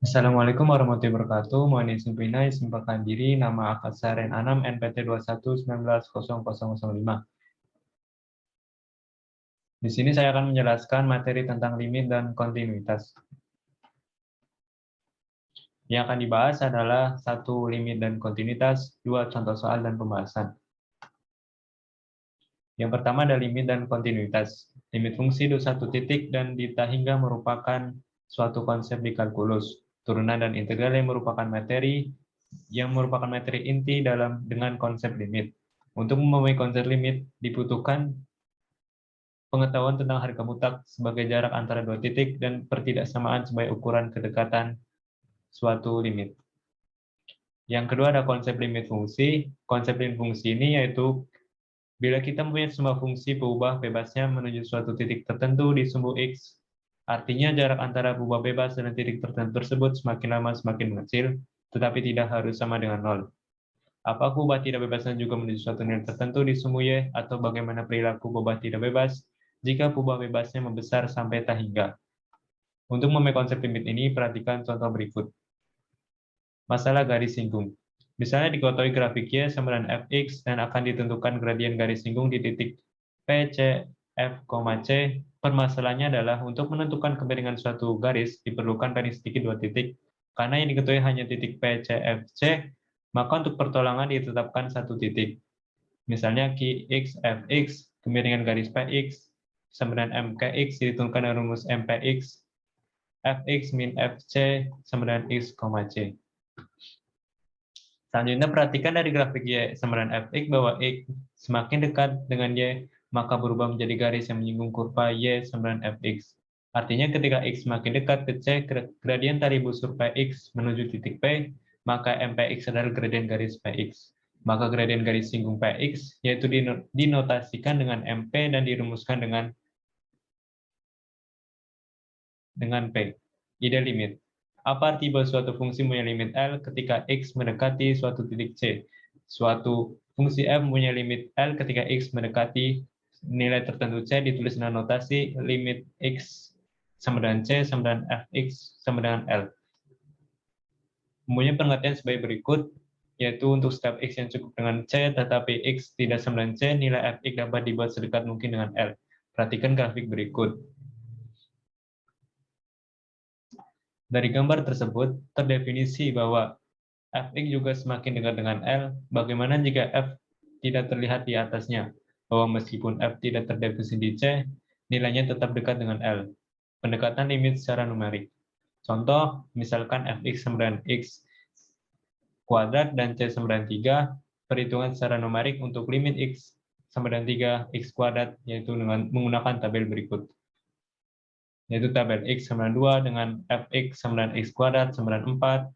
Assalamualaikum warahmatullahi wabarakatuh. Mohon izin pindah, izin perkenalkan diri. Nama Akad Saren Anam, NPT 21190005. Di sini saya akan menjelaskan materi tentang limit dan kontinuitas. Yang akan dibahas adalah satu limit dan kontinuitas, dua contoh soal dan pembahasan. Yang pertama ada limit dan kontinuitas. Limit fungsi di satu titik dan dita hingga merupakan suatu konsep di kalkulus. Turunan dan integral yang merupakan materi inti dengan konsep limit. Untuk memahami konsep limit dibutuhkan pengetahuan tentang harga mutlak sebagai jarak antara dua titik dan pertidaksamaan sebagai ukuran kedekatan suatu limit. Yang kedua ada konsep limit fungsi. Konsep limit fungsi ini yaitu bila kita mempunyai sebuah fungsi berubah bebasnya menuju suatu titik tertentu di sumbu X, artinya jarak antara berubah bebas dan titik tertentu tersebut semakin lama semakin mengecil, tetapi tidak harus sama dengan 0. Apakah ubah tidak bebasnya juga menuju suatu nilai tertentu di sumbu Y, atau bagaimana perilaku ubah tidak bebas jika ubah bebasnya membesar sampai tak hingga? Untuk memahami konsep limit ini, perhatikan contoh berikut. Masalah garis singgung. Misalnya diketahui grafik Y sama dengan fx dan akan ditentukan gradien garis singgung di titik P, C, F, C. Permasalahannya adalah untuk menentukan kemiringan suatu garis diperlukan paling sedikit dua titik. Karena yang diketahui hanya titik P, C, F, C, maka untuk pertolongan ditetapkan satu titik. Misalnya Qx, Fx, kemiringan garis Px, sama dengan Mkx ditentukan dengan rumus Mpx, Fx min Fc sama dengan x, c. Selanjutnya perhatikan dari grafik Y sama dengan Fx bahwa X semakin dekat dengan Y, maka berubah menjadi garis yang menyinggung kurva Y sama dengan Fx. Artinya ketika X semakin dekat ke C, gradien tali busur Px menuju titik P, maka Mpx adalah gradien garis Px. Maka gradien garis singgung Px yaitu dinotasikan dengan MP dan dirumuskan dengan P. Ide limit. Apa arti bahwa suatu fungsi mempunyai limit L ketika X mendekati suatu titik C? Suatu fungsi f mempunyai limit L ketika X mendekati nilai tertentu C ditulis dengan notasi limit X sama dengan C sama dengan Fx sama dengan L. Mempunyai pengertian sebagai berikut, yaitu untuk setiap X yang cukup dengan C, tetapi X tidak sama dengan C, nilai Fx dapat dibuat sedekat mungkin dengan L. Perhatikan grafik berikut. Dari gambar tersebut, terdefinisi bahwa Fx juga semakin dekat dengan L. Bagaimana jika F tidak terlihat di atasnya? Bahwa meskipun F tidak terdefinisi di C, nilainya tetap dekat dengan L. Pendekatan limit secara numerik. Contoh, misalkan Fx sama dengan X kuadrat dan C sama dengan 3, perhitungan secara numerik untuk limit X sama dengan 3, X kuadrat, yaitu dengan menggunakan tabel berikut. Yaitu tabel X sama dengan 2 dengan Fx sama dengan X kuadrat sama dengan 4,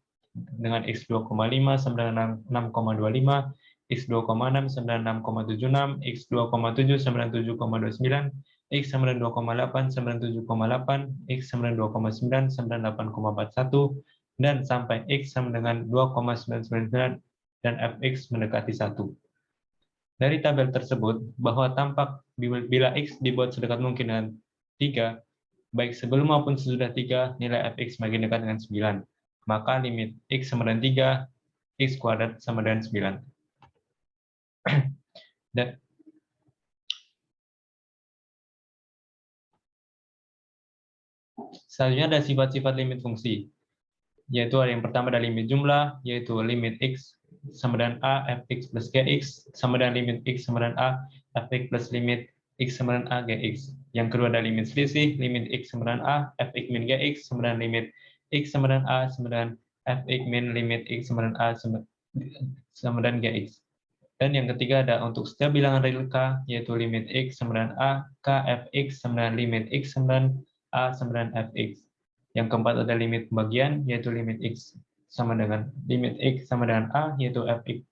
dengan X 2,5 sama dengan 6,25, X 2,6 sama dengan 6,76, X 2,7 sama dengan 7,29, X sama dengan 2,8 sama dengan 7,8, X sama dengan 2,9 sama dengan 8,41, dan sampai X sama dengan 2,999 dan Fx mendekati 1. Dari tabel tersebut, bahwa tampak bila X dibuat sedekat mungkin dengan 3, baik sebelum maupun sesudah 3, nilai Fx semakin dekat dengan 9. Maka limit X sama dengan 3, X kuadrat sama dengan 9. Dan selanjutnya ada sifat-sifat limit fungsi. Yaitu yang pertama ada limit jumlah, yaitu limit X sama dengan A, Fx plus Gx, sama dengan limit X sama dengan A, Fx plus limit X sama dengan A, Gx. Yang kedua ada limit selisih, limit X sama dengan A, Fx min Gx, sama dengan limit X sama dengan A, sama dengan Fx min limit X sama dengan A, sama dengan Gx. Dan yang ketiga ada untuk setiap bilangan real K, yaitu limit X sama dengan A, K, Fx sama dengan limit X sama dengan A, sama dengan Fx. Yang keempat ada limit pembagian, yaitu limit X sama dengan limit X sama dengan A, yaitu Fx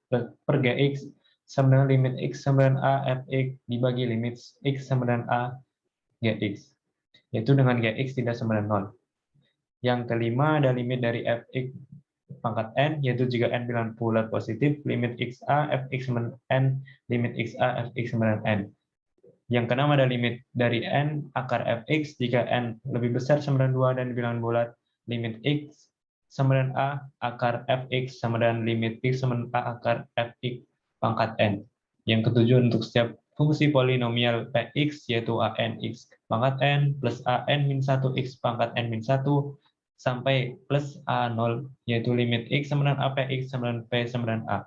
per Gx, sama dengan limit X sama dengan A, Fx dibagi limit X sama dengan A, Gx. Yaitu dengan Gx tidak sama dengan 0. Yang kelima ada limit dari Fx pangkat n, yaitu jika n bilangan bulat positif, limit xa, Fx sama dengan n, limit xa, Fx sama dengan n. Yang keenam ada limit dari n akar Fx jika n lebih besar sama dengan 2 dan bilangan bulat, limit x sama dengan A akar fx sama dengan limit x sama dengan A akar fx pangkat n. Yang ketujuh, untuk setiap fungsi polinomial px yaitu an x pangkat n plus an min 1 x pangkat n min 1 sampai plus a0 yaitu limit x sama dengan apx sama dengan p sama dengan a.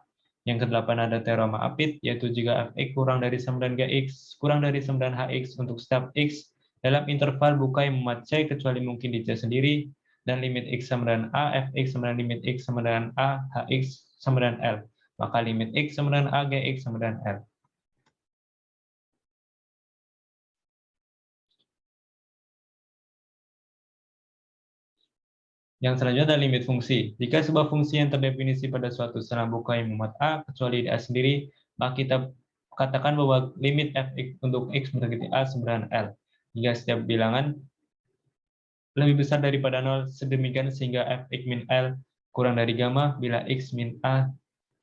Yang kedelapan ada teorema Apit, yaitu jika fx kurang dari 9gx kurang dari 9hx untuk setiap x dalam interval buka yang memuat c kecuali mungkin di c sendiri, dan limit x sama dengan a, fx sama dengan limit x sama dengan a, hx sama dengan l. Maka limit x sama dengan a, gx sama dengan l. Yang selanjutnya adalah limit fungsi. Jika sebuah fungsi yang terdefinisi pada suatu selang buka yang memuat a kecuali di a sendiri, maka kita katakan bahwa limit fx untuk x mendekati a sama dengan l. Jika setiap bilangan lebih besar daripada 0, sedemikian sehingga fx min l kurang dari gamma bila x min a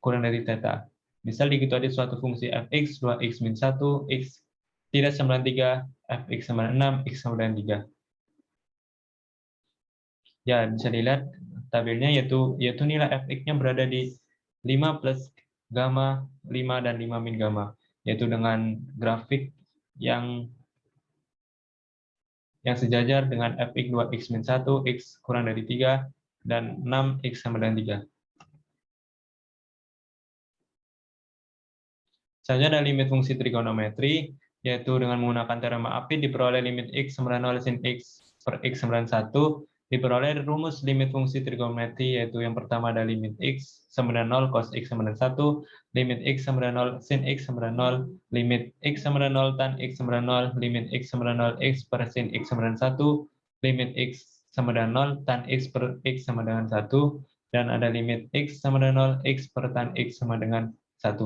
kurang dari theta. Misal diketahui suatu fungsi fx 2x min 1, x tidak sama dengan 3, fx sama dengan 6, x sama dengan 3. Ya, bisa dilihat tabelnya yaitu nilai fx-nya berada di 5 plus gamma, 5 dan 5 min gamma, yaitu dengan grafik yang sejajar dengan fx 2x min 1, x kurang dari 3, dan 6, x sama dengan 3. Selanjutnya ada limit fungsi trigonometri, yaitu dengan menggunakan teorema Apit diperoleh limit x sama dengan 0 sin x per x sama dengan 1, diperoleh rumus limit fungsi trigonometri, yaitu yang pertama ada limit x sama dengan 0 cos x sama dengan 1, limit x sama dengan 0 sin x sama dengan 0, limit x sama dengan 0 tan x sama dengan 0, limit x sama dengan 0 x per sin x sama dengan 1, limit x sama dengan 0 tan x per x sama dengan 1, dan ada limit x sama dengan 0 x per tan x sama dengan 1.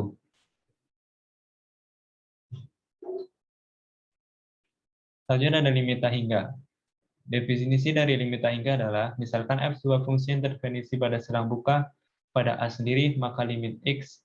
Selanjutnya ada limit hingga. Definisi dari limit hingga adalah, misalkan f sebuah fungsi yang terdefinisi pada selang buka pada a sendiri, maka limit x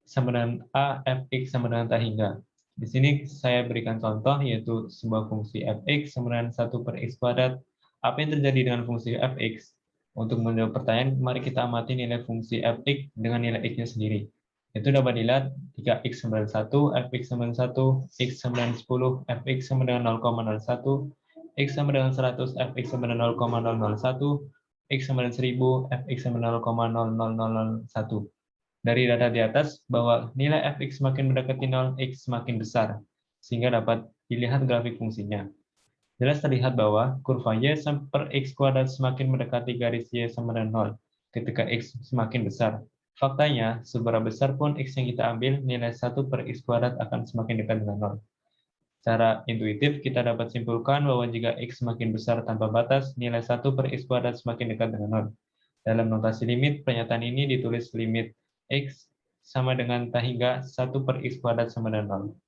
sama dengan a, fx sama dengan hingga. Di sini saya berikan contoh, yaitu sebuah fungsi fx sama dengan 1 per x kuadrat. Apa yang terjadi dengan fungsi fx? Untuk menjawab pertanyaan, mari kita amati nilai fungsi fx dengan nilai x-nya sendiri. Itu dapat dilihat jika x sama dengan 1, fx sama dengan 1, x sama dengan 10, fx sama dengan 0,01, x sama dengan 100, fx sama dengan 0,001, x sama dengan 1000, fx sama dengan 0,00001. Dari data di atas bahwa nilai fx semakin mendekati 0, x semakin besar, sehingga dapat dilihat grafik fungsinya. Jelas terlihat bahwa kurva y per x kuadrat semakin mendekati garis y sama dengan 0 ketika x semakin besar. Faktanya, seberapa besar pun x yang kita ambil, nilai 1 per x kuadrat akan semakin dekat dengan 0. Secara intuitif, kita dapat simpulkan bahwa jika x semakin besar tanpa batas, nilai 1 per x kuadrat semakin dekat dengan 0. Dalam notasi limit, pernyataan ini ditulis limit x sama dengan tan hingga 1 per x kuadrat sama dengan 0.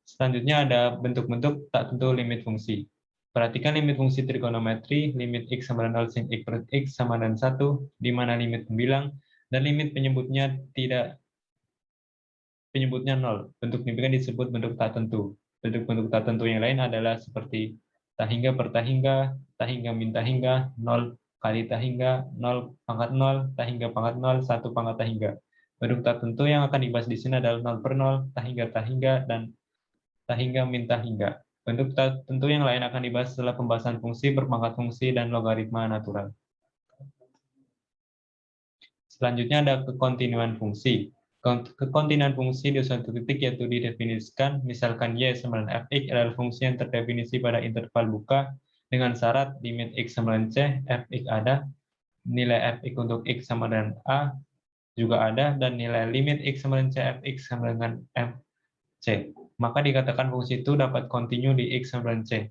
Selanjutnya ada bentuk-bentuk tak tentu limit fungsi. Perhatikan limit fungsi trigonometri, limit x sama dengan 0 sin x per x sama dengan 1, di mana limit pembilang dan limit penyebutnya 0. Bentuk pembilangan disebut bentuk tak tentu. Bentuk-bentuk tak tentu yang lain adalah seperti tak hingga per tak hingga min tak hingga, 0 kali tak hingga, 0 pangkat 0, tak hingga pangkat 0, 1 pangkat tak hingga. Bentuk tak tentu yang akan dibahas di sini adalah 0 per 0, tak hingga, dan tak hingga min tak hingga. Bentuk tak tentu yang lain akan dibahas setelah pembahasan fungsi, berpangkat fungsi, dan logaritma natural. Selanjutnya ada kekontinuan fungsi. Kekontinuan fungsi di suatu titik yaitu didefinisikan, misalkan y sama dengan fx adalah fungsi yang terdefinisi pada interval buka dengan syarat limit x sama dengan c, fx ada, nilai fx untuk x sama dengan a juga ada, dan nilai limit x sama dengan c, fx sama dengan fc. Maka dikatakan fungsi itu dapat kontinu di x sama dengan c.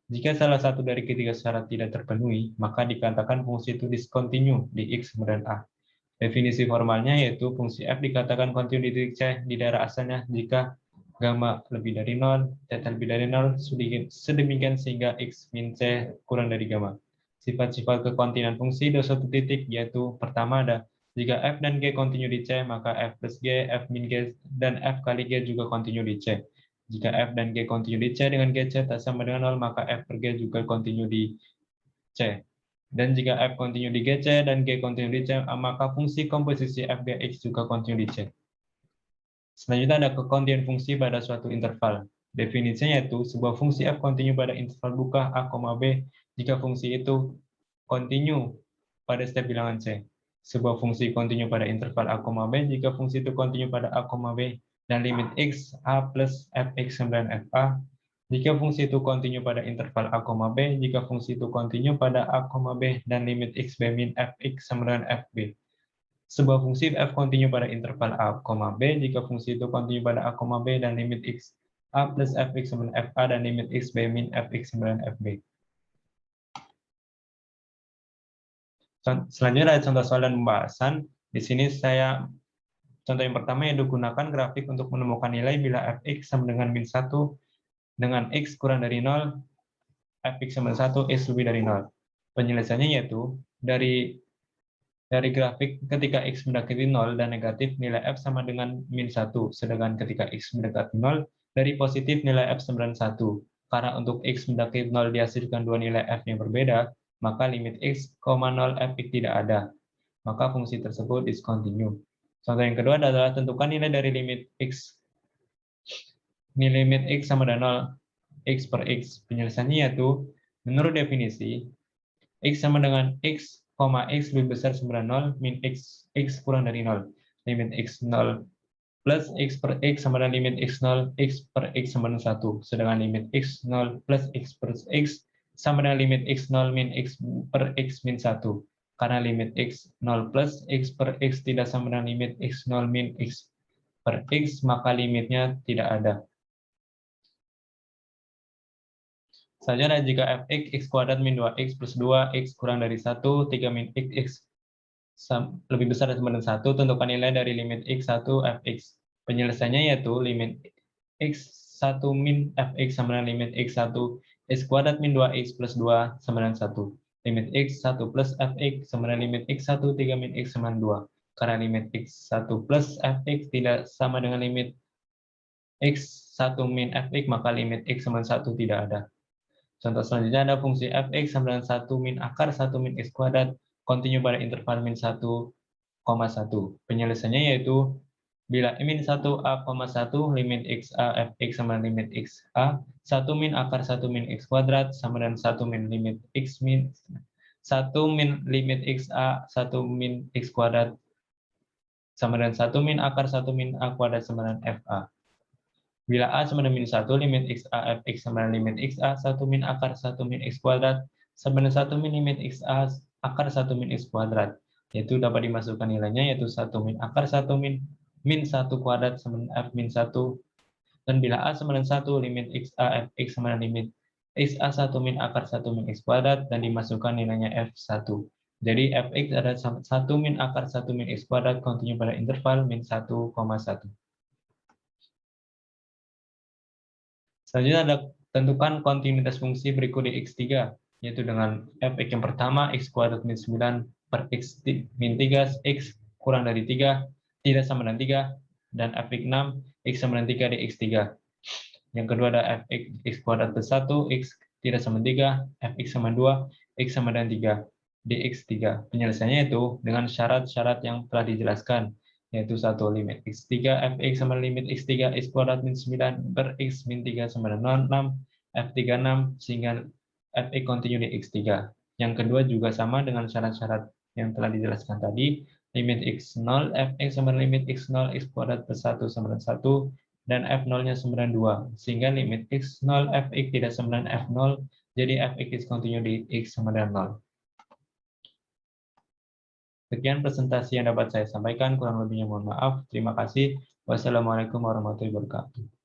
Jika salah satu dari ketiga syarat tidak terpenuhi, maka dikatakan fungsi itu diskontinu di x sama dengan a. Definisi formalnya yaitu fungsi f dikatakan kontinu di titik c di daerah asalnya jika gamma lebih dari 0, theta lebih dari 0, sedemikian sehingga x min c kurang dari gamma. Sifat-sifat kekontinuan fungsi di suatu titik yaitu pertama ada jika f dan g kontinu di c, maka f plus g, f min g, dan f kali g juga kontinu di c. Jika f dan g kontinu di C dengan GC tak sama dengan 0, maka f per G juga kontinu di C. Dan jika f kontinu di GC dan G kontinu di C, maka fungsi komposisi f Gx juga kontinu di C. Selanjutnya ada kekontinuan fungsi pada suatu interval. Definisinya yaitu sebuah fungsi f kontinu pada interval buka a, b jika fungsi itu kontinu pada setiap bilangan C. Sebuah fungsi kontinu pada interval a, b jika fungsi itu kontinu pada a, b dan limit x a plus fx sama dengan fa. Jika fungsi itu kontinu pada interval a, b, jika fungsi itu kontinu pada a, b dan limit x b min fx sama dengan fb. Sebuah fungsi f kontinu pada interval a, b jika fungsi itu kontinu pada a, b dan limit x a plus fx sama dengan fa dan limit x b min fx sama dengan fb. Selanjutnya ada contoh soal dan pembahasan. Di sini contoh yang pertama yaitu gunakan grafik untuk menemukan nilai bila fx sama dengan min 1 dengan x kurang dari 0, fx sama 1, x lebih dari 0. Penyelesaiannya yaitu dari grafik ketika x mendekati 0 dan negatif, nilai f sama dengan min 1. Sedangkan ketika x mendekati 0, dari positif nilai f sama dengan 1. Karena untuk x mendekati 0 dihasilkan dua nilai f yang berbeda, maka limit x, 0 fx tidak ada. Maka fungsi tersebut discontinue. Contoh yang kedua adalah tentukan nilai dari limit x sama dengan 0, x per x. Penyelesaiannya yaitu, menurut definisi, x sama dengan x, x lebih besar sama dengan 0, min x kurang dari 0. Limit x 0 plus x per x sama dengan limit x 0, x per x sama dengan 1. Sedangkan limit x 0 plus x per x sama dengan limit x 0 min x per x min 1. Karena limit x 0 plus x per x tidak sama dengan limit x 0 min x per x, maka limitnya tidak ada. Selanjutnya jika fx x kuadrat min 2x plus 2x kurang dari 1, 3 min x lebih besar atau sama dengan 1, tentukan nilai dari limit x1 fx. Penyelesaiannya yaitu limit x1 min fx sama dengan limit x1 x kuadrat min 2x plus 2 sama dengan 1. Limit x1 plus fx sama dengan limit x1 3 min x sama dengan 2. Karena limit x1 plus fx tidak sama dengan limit x1 min fx, maka limit x sama 1 tidak ada. Contoh selanjutnya ada fungsi fx sama dengan 1 min akar 1 min x kuadrat kontinu pada interval min 1, 1. Penyelesaiannya yaitu bila min 1 a, 1 limit x a fx sama limit x a 1 min akar 1 min x kuadrat sama dengan 1 min limit x min 1 min limit x a 1 min x kuadrat sama dengan 1 min akar 1 min a kuadrat sama dengan fa. Bila a sama dengan min 1, limit x a fx sama dengan limit x a 1 min akar 1 min x kuadrat sama dengan 1 min limit x a akar 1 min x kuadrat. Yaitu dapat dimasukkan nilainya yaitu 1 min akar 1 min 1 kuadrat sama dengan f min 1. Dan bila a sama dengan 1, limit x a fx sama dengan limit x a 1 min akar 1 min x kuadrat dan dimasukkan nilainya f1. Jadi fx adalah 1 min akar 1 min x kuadrat kontinu pada interval min 1, 1. Selanjutnya ada tentukan kontinuitas fungsi berikut di x3, yaitu dengan fx yang pertama, x kuadrat min 9 per x min 3, x kurang dari 3, tidak sama dengan 3, dan fx 6, x sama dengan 3 di x3. Yang kedua ada fx x kuadrat plus 1, x tidak sama dengan 3, fx sama 2, x sama dengan 3 di x3. Penyelesaiannya itu dengan syarat-syarat yang telah dijelaskan, yaitu 1 limit x3 fx sama limit x3 x kuadrat min 9 per x min 3 sama dengan 6, f3 6 sehingga fx kontinu di x3. Yang kedua juga sama dengan syarat-syarat yang telah dijelaskan tadi, limit x0 fx sama limit x0 x kuadrat plus 1 sama dengan 1 dan f0-nya sama dengan 2 sehingga limit x0 fx tidak sama dengan f0, jadi fx kontinu di x sama dengan 0. Sekian presentasi yang dapat saya sampaikan, kurang lebihnya mohon maaf. Terima kasih. Wassalamualaikum warahmatullahi wabarakatuh.